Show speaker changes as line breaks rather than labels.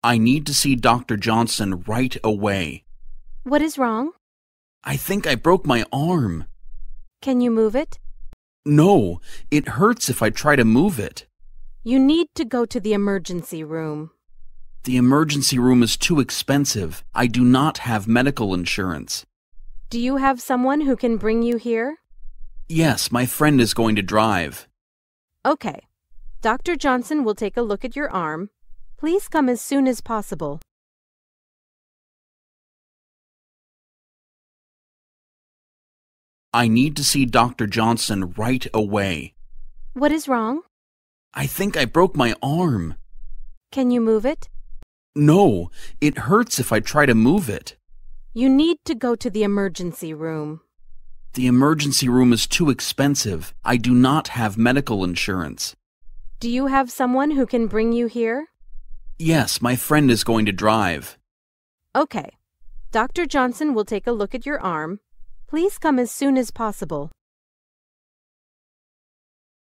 I need to see Dr. Johnson right away.
What is wrong?
I think I broke my arm.
Can you move it?
No, it hurts if I try to move it.
You need to go to the emergency room.
The emergency room is too expensive. I do not have medical insurance.
Do you have someone who can bring you here?
Yes, my friend is going to drive.
Okay. Dr. Johnson will take a look at your arm. Please come as soon as possible.
I need to see Dr. Johnson right away.
What is wrong?
I think I broke my arm.
Can you move it?
No, it hurts if I try to move it.
You need to go to the emergency room.
The emergency room is too expensive. I do not have medical insurance.
Do you have someone who can bring you here?
Yes, my friend is going to drive.
Okay. Dr. Johnson will take a look at your arm. Please come as soon as possible.